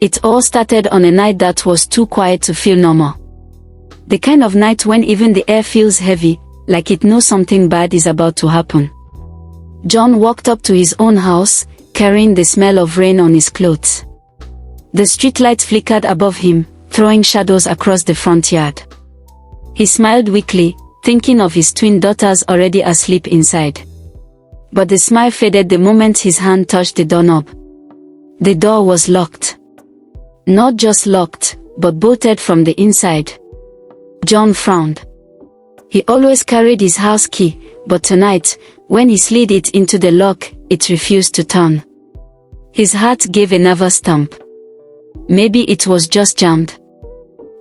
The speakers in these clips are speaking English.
It all started on a night that was too quiet to feel normal. The kind of night when even the air feels heavy, like it knows something bad is about to happen. John walked up to his own house, carrying the smell of rain on his clothes. The streetlights flickered above him, throwing shadows across the front yard. He smiled weakly, thinking of his twin daughters already asleep inside. But the smile faded the moment his hand touched the doorknob. The door was locked. Not just locked, but bolted from the inside. John frowned. He always carried his house key, but tonight, when he slid it into the lock, it refused to turn. His heart gave a nervous thump. Maybe it was just jammed.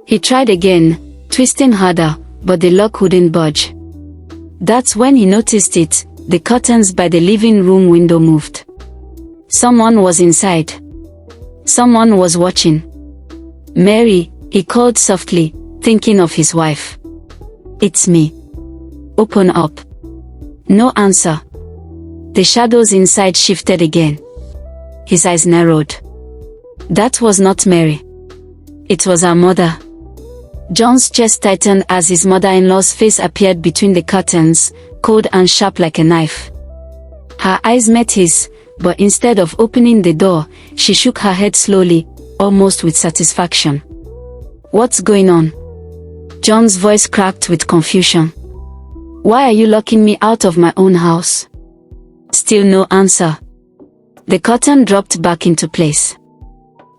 He tried again, twisting harder, but the lock wouldn't budge. That's when he noticed it. The curtains by the living room window moved. Someone was inside. Someone was watching. "Mary," he called softly, thinking of his wife. "It's me. Open up." No answer. The shadows inside shifted again. His eyes narrowed. That was not Mary. It was her mother. John's chest tightened as his mother-in-law's face appeared between the curtains, cold and sharp like a knife. Her eyes met his, but instead of opening the door, she shook her head slowly, almost with satisfaction. "What's going on?" John's voice cracked with confusion. "Why are you locking me out of my own house?" Still no answer. The curtain dropped back into place.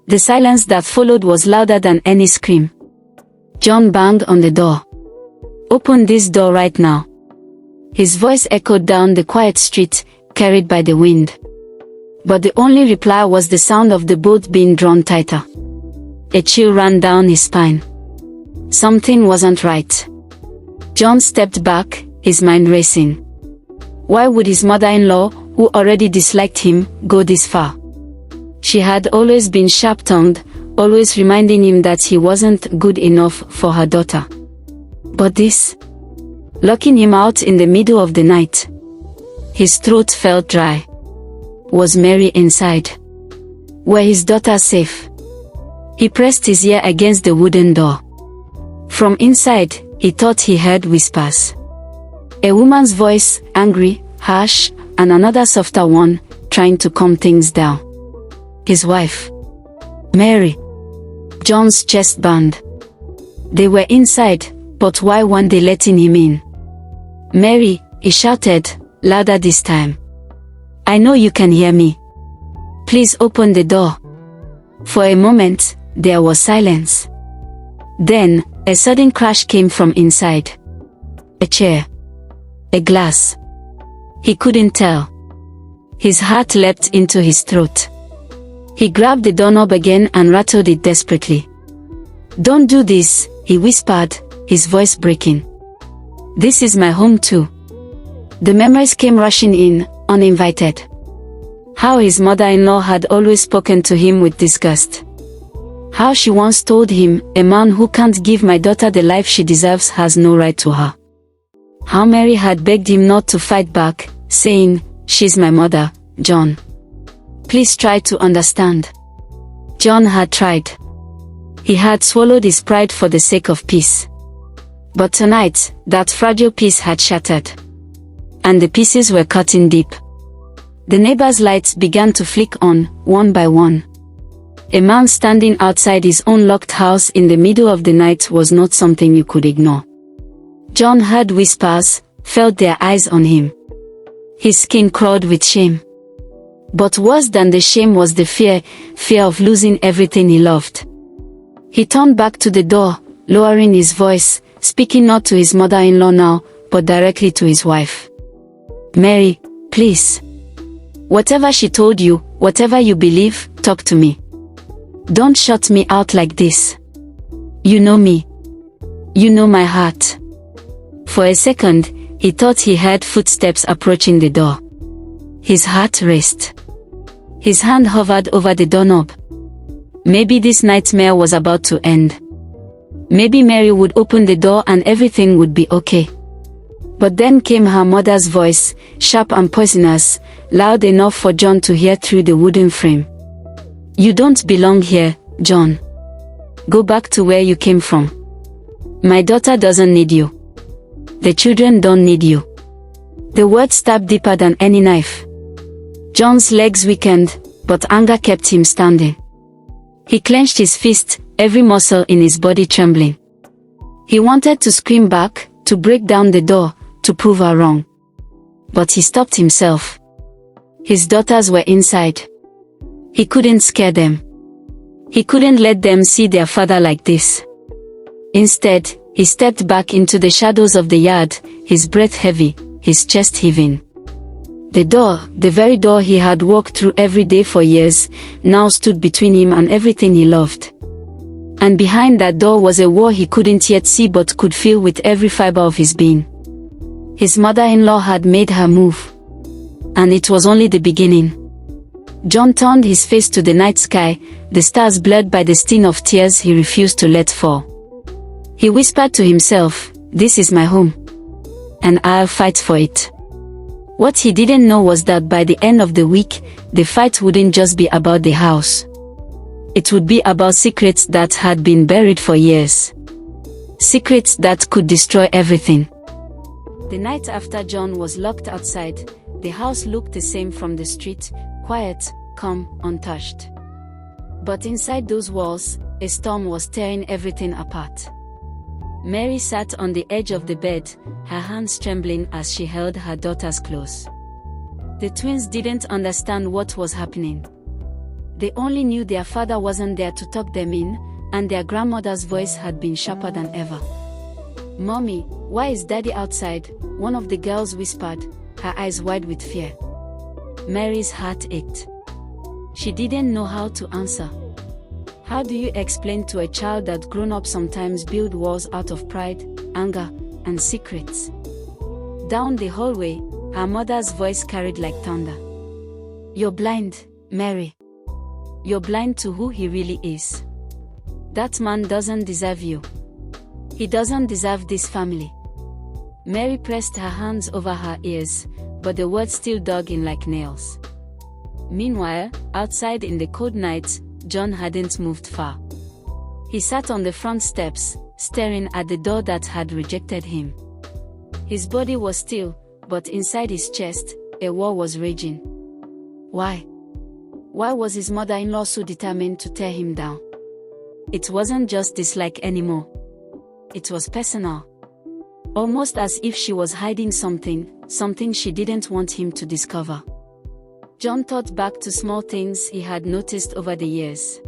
The silence that followed was louder than any scream. John banged on the door. "Open this door right now." His voice echoed down the quiet street, carried by the wind. But the only reply was the sound of the bolt being drawn tighter. A chill ran down his spine. Something wasn't right. John stepped back, his mind racing. Why would his mother-in-law, who already disliked him, go this far? She had always been sharp-tongued, always reminding him that he wasn't good enough for her daughter. But this? Locking him out in the middle of the night. His throat felt dry. Was Mary inside? Were his daughters safe? He pressed his ear against the wooden door. From inside, he thought he heard whispers. A woman's voice, angry, harsh, and another softer one, trying to calm things down. His wife. Mary. John's chest burned. They were inside, but why weren't they letting him in? "Mary," he shouted, louder this time. "I know you can hear me. Please open the door." For a moment, there was silence. Then, a sudden crash came from inside. A chair. A glass. He couldn't tell. His heart leapt into his throat. He grabbed the doorknob again and rattled it desperately. "Don't do this," he whispered, his voice breaking. "This is my home too." The memories came rushing in, uninvited. How his mother-in-law had always spoken to him with disgust. How she once told him, "A man who can't give my daughter the life she deserves has no right to her." How Mary had begged him not to fight back, saying, "She's my mother, John. Please try to understand." John had tried. He had swallowed his pride for the sake of peace. But tonight, that fragile peace had shattered. And the pieces were cutting deep. The neighbor's lights began to flick on, one by one. A man standing outside his own locked house in the middle of the night was not something you could ignore. John heard whispers, felt their eyes on him. His skin crawled with shame. But worse than the shame was the fear of losing everything he loved. He turned back to the door, lowering his voice, speaking not to his mother-in-law now, but directly to his wife. "Mary, please. Whatever she told you, whatever you believe, talk to me. Don't shut me out like this. You know me. You know my heart." For a second, he thought he heard footsteps approaching the door. His heart raced. His hand hovered over the doorknob. Maybe this nightmare was about to end. Maybe Mary would open the door and everything would be okay. But then came her mother's voice, sharp and poisonous, loud enough for John to hear through the wooden frame. "You don't belong here, John. Go back to where you came from. My daughter doesn't need you. The children don't need you. The word stabbed deeper than any knife. John's legs weakened, but anger kept him standing. He clenched his fist, every muscle in his body trembling. He wanted to scream back, to break down the door, to prove her wrong. But he stopped himself. His daughters were inside. He couldn't scare them. He couldn't let them see their father like this. Instead, he stepped back into the shadows of the yard, his breath heavy, his chest heaving. The door, the very door he had walked through every day for years, now stood between him and everything he loved. And behind that door was a war he couldn't yet see but could feel with every fiber of his being. His mother-in-law had made her move. And it was only the beginning. John turned his face to the night sky, the stars blurred by the sting of tears he refused to let fall. He whispered to himself, "This is my home. And I'll fight for it." What he didn't know was that by the end of the week, the fight wouldn't just be about the house. It would be about secrets that had been buried for years. Secrets that could destroy everything. The night after John was locked outside, the house looked the same from the street, quiet, calm, untouched. But inside those walls, a storm was tearing everything apart. Mary sat on the edge of the bed, her hands trembling as she held her daughters close. The twins didn't understand what was happening. They only knew their father wasn't there to tuck them in, and their grandmother's voice had been sharper than ever. "Mommy, why is Daddy outside?" one of the girls whispered, her eyes wide with fear. Mary's heart ached. She didn't know how to answer. How do you explain to a child that grown-up sometimes build walls out of pride, anger, and secrets? Down the hallway, her mother's voice carried like thunder. "You're blind, Mary. You're blind to who he really is. That man doesn't deserve you. He doesn't deserve this family." Mary pressed her hands over her ears, but the words still dug in like nails. Meanwhile, outside in the cold night, John hadn't moved far. He sat on the front steps, staring at the door that had rejected him. His body was still, but inside his chest, a war was raging. Why? Why was his mother-in-law so determined to tear him down? It wasn't just dislike anymore. It was personal. Almost as if she was hiding something she didn't want him to discover. John thought back to small things he had noticed over the years.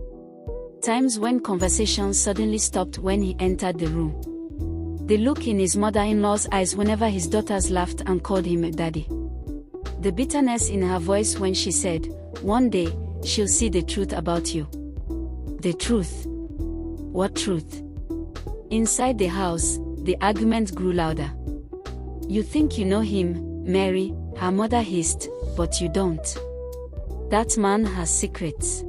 Times when conversations suddenly stopped when he entered the room. The look in his mother-in-law's eyes whenever his daughters laughed and called him a daddy. The bitterness in her voice when she said, "One day, she'll see the truth about you." The truth. What truth? Inside the house, the argument grew louder. "You think you know him, Mary," her mother hissed, "but you don't. That man has secrets.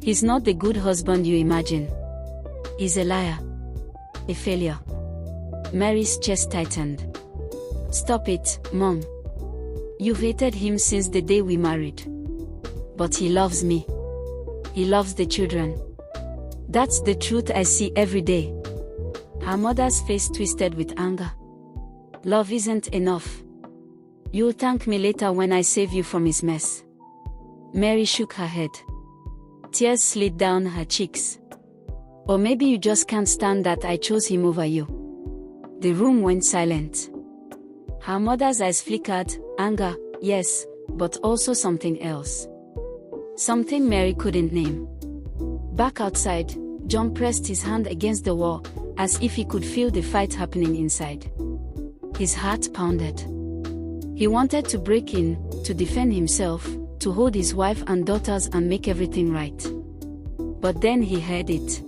He's not the good husband you imagine. He's a liar. A failure." Mary's chest tightened. "Stop it, Mom. You've hated him since the day we married. But he loves me. He loves the children. That's the truth I see every day." Her mother's face twisted with anger. "Love isn't enough. You'll thank me later when I save you from his mess." Mary shook her head. Tears slid down her cheeks. "Or maybe you just can't stand that I chose him over you." The room went silent. Her mother's eyes flickered, anger, yes, but also something else. Something Mary couldn't name. Back outside, John pressed his hand against the wall, as if he could feel the fight happening inside. His heart pounded. He wanted to break in, to defend himself, to hold his wife and daughters and make everything right. But then he heard it.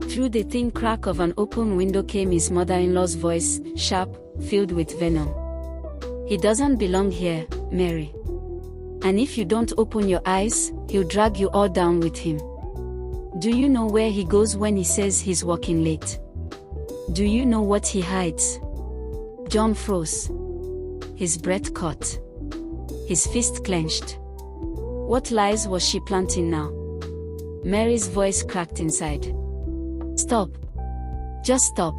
Through the thin crack of an open window came his mother-in-law's voice, sharp, filled with venom. "He doesn't belong here, Mary. And if you don't open your eyes, he'll drag you all down with him. Do you know where he goes when he says he's working late? Do you know what he hides?" John froze. His breath caught. His fist clenched. What lies was she planting now? Mary's voice cracked inside. Stop. Just stop.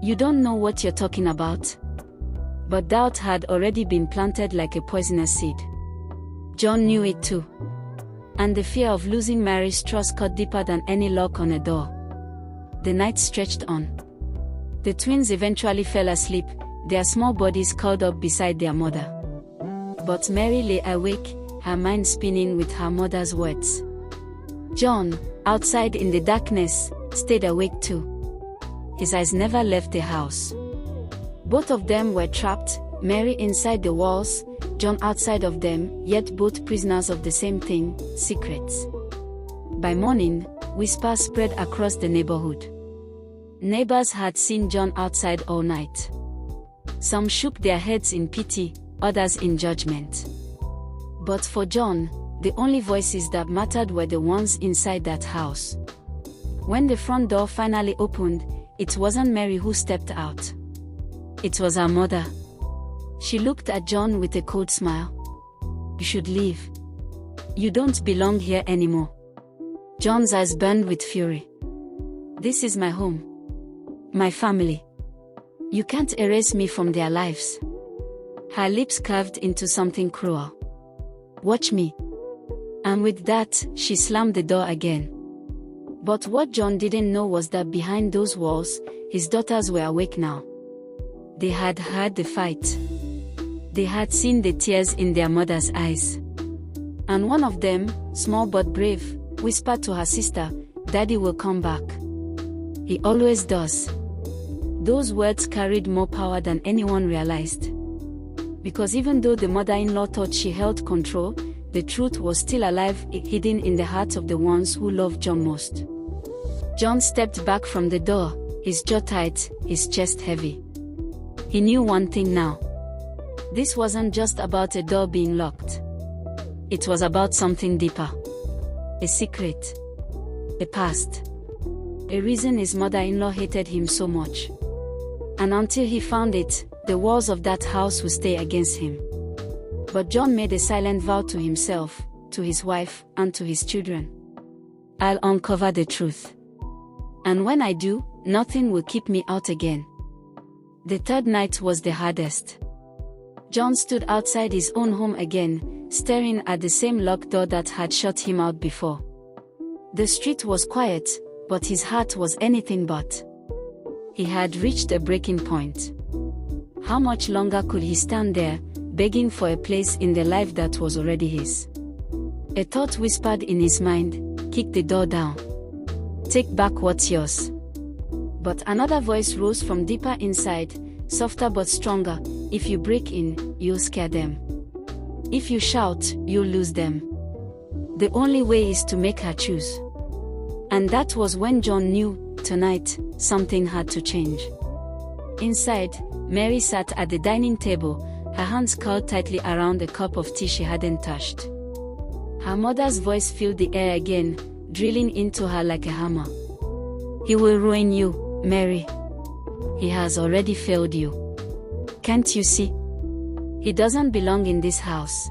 You don't know what you're talking about. But doubt had already been planted like a poisonous seed. John knew it too. And the fear of losing Mary's trust cut deeper than any lock on a door. The night stretched on. The twins eventually fell asleep, their small bodies curled up beside their mother. But Mary lay awake, her mind spinning with her mother's words. John, outside in the darkness, stayed awake too. His eyes never left the house. Both of them were trapped, Mary inside the walls, John outside of them, yet both prisoners of the same thing, secrets. By morning, whispers spread across the neighborhood. Neighbors had seen John outside all night. Some shook their heads in pity, others in judgment. But for John, the only voices that mattered were the ones inside that house. When the front door finally opened, it wasn't Mary who stepped out. It was her mother. She looked at John with a cold smile. You should leave. You don't belong here anymore. John's eyes burned with fury. This is my home. My family. You can't erase me from their lives. Her lips curved into something cruel. Watch me. And with that, she slammed the door again. But what John didn't know was that behind those walls, his daughters were awake now. They had heard the fight. They had seen the tears in their mother's eyes. And one of them, small but brave, whispered to her sister, "Daddy will come back. He always does." Those words carried more power than anyone realized. Because even though the mother-in-law thought she held control, the truth was still alive, hidden in the hearts of the ones who loved John most. John stepped back from the door, his jaw tight, his chest heavy. He knew one thing now. This wasn't just about a door being locked. It was about something deeper. A secret. A past. A reason his mother-in-law hated him so much. And until he found it, the walls of that house would stay against him. But John made a silent vow to himself, to his wife, and to his children. I'll uncover the truth. And when I do, nothing will keep me out again. The third night was the hardest. John stood outside his own home again, staring at the same locked door that had shut him out before. The street was quiet, but his heart was anything but. He had reached a breaking point. How much longer could he stand there, begging for a place in the life that was already his? A thought whispered in his mind, kick the door down. Take back what's yours. But another voice rose from deeper inside, softer but stronger. If you break in, you'll scare them. If you shout, you'll lose them. The only way is to make her choose. And that was when John knew, tonight, something had to change. Inside, Mary sat at the dining table, her hands curled tightly around a cup of tea she hadn't touched. Her mother's voice filled the air again, drilling into her like a hammer. He will ruin you, Mary. He has already failed you. Can't you see? He doesn't belong in this house.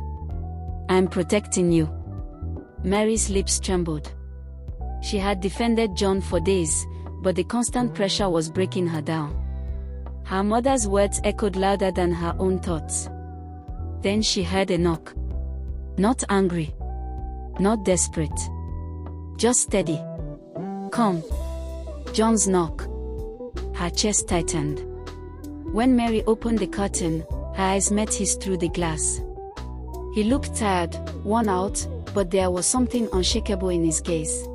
I'm protecting you. Mary's lips trembled. She had defended John for days, but the constant pressure was breaking her down. Her mother's words echoed louder than her own thoughts. Then she heard a knock. Not angry. Not desperate. Just steady. Come. John's knock. Her chest tightened. When Mary opened the curtain, her eyes met his through the glass. He looked tired, worn out, but there was something unshakable in his gaze.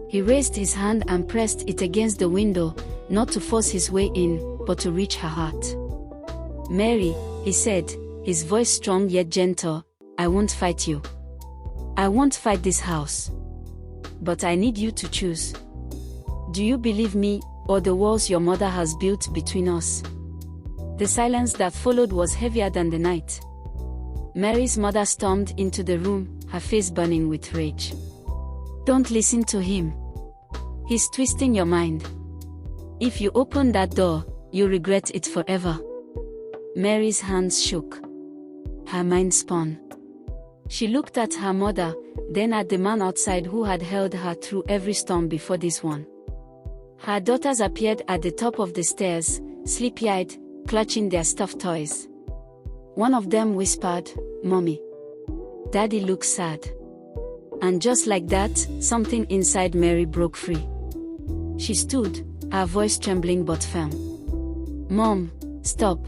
He raised his hand and pressed it against the window, not to force his way in, but to reach her heart. Mary, he said, his voice strong yet gentle, I won't fight you. I won't fight this house. But I need you to choose. Do you believe me, or the walls your mother has built between us? The silence that followed was heavier than the night. Mary's mother stormed into the room, her face burning with rage. Don't listen to him. He's twisting your mind. If you open that door, you'll regret it forever. Mary's hands shook. Her mind spun. She looked at her mother, then at the man outside who had held her through every storm before this one. Her daughters appeared at the top of the stairs, sleepy-eyed, clutching their stuffed toys. One of them whispered, "Mommy. Daddy looks sad." And just like that, something inside Mary broke free. She stood, her voice trembling but firm. "Mom, stop.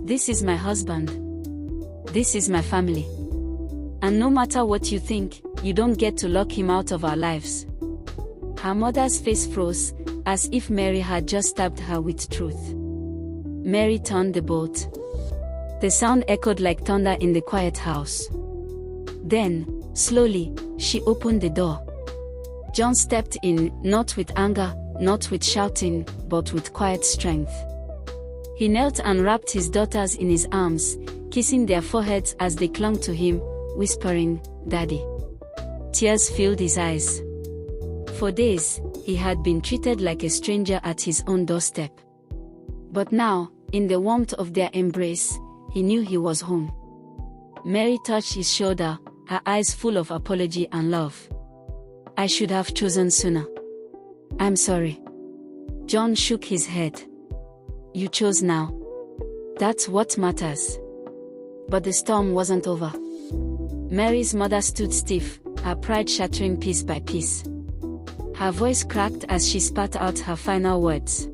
This is my husband. This is my family. And no matter what you think, you don't get to lock him out of our lives." Her mother's face froze, as if Mary had just stabbed her with truth. Mary turned the bolt. The sound echoed like thunder in the quiet house. Then, slowly, she opened the door. John stepped in, not with anger, not with shouting, but with quiet strength. He knelt and wrapped his daughters in his arms, kissing their foreheads as they clung to him, whispering, "Daddy." Tears filled his eyes. For days, he had been treated like a stranger at his own doorstep. But now, in the warmth of their embrace, he knew he was home. Mary touched his shoulder, her eyes full of apology and love. "I should have chosen sooner. I'm sorry." John shook his head. "You chose now. That's what matters." But the storm wasn't over. Mary's mother stood stiff, her pride shattering piece by piece. Her voice cracked as she spat out her final words.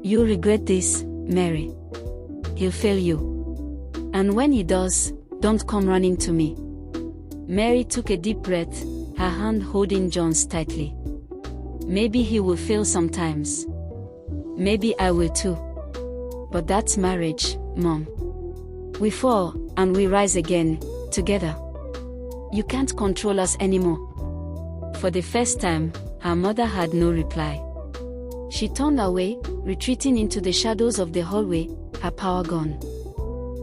"You'll regret this, Mary. He'll fail you. And when he does, don't come running to me." Mary took a deep breath, her hand holding John's tightly. "Maybe he will fail sometimes. Maybe I will too. But that's marriage, Mom. We fall, and we rise again, together. You can't control us anymore." For the first time, her mother had no reply. She turned away, retreating into the shadows of the hallway, her power gone.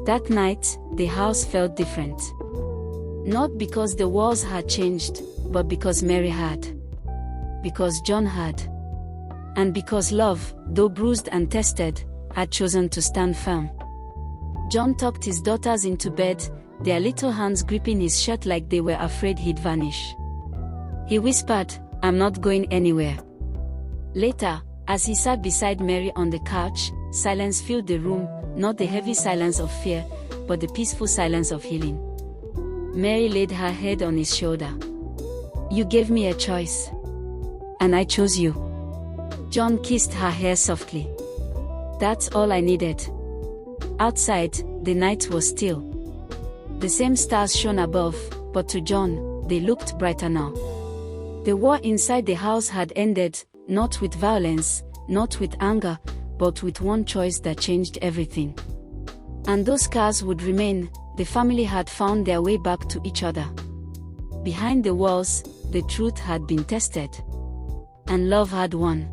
That night, the house felt different. Not because the walls had changed, but because Mary had. Because John had. And because love, though bruised and tested, had chosen to stand firm. John tucked his daughters into bed, their little hands gripping his shirt like they were afraid he'd vanish. He whispered, "I'm not going anywhere." Later, as he sat beside Mary on the couch, silence filled the room, not the heavy silence of fear, but the peaceful silence of healing. Mary laid her head on his shoulder. "You gave me a choice. And I chose you." John kissed her hair softly. "That's all I needed." Outside, the night was still. The same stars shone above, but to John, they looked brighter now. The war inside the house had ended, not with violence, not with anger, but with one choice that changed everything. And those scars would remain. The family had found their way back to each other. Behind the walls, the truth had been tested. And love had won.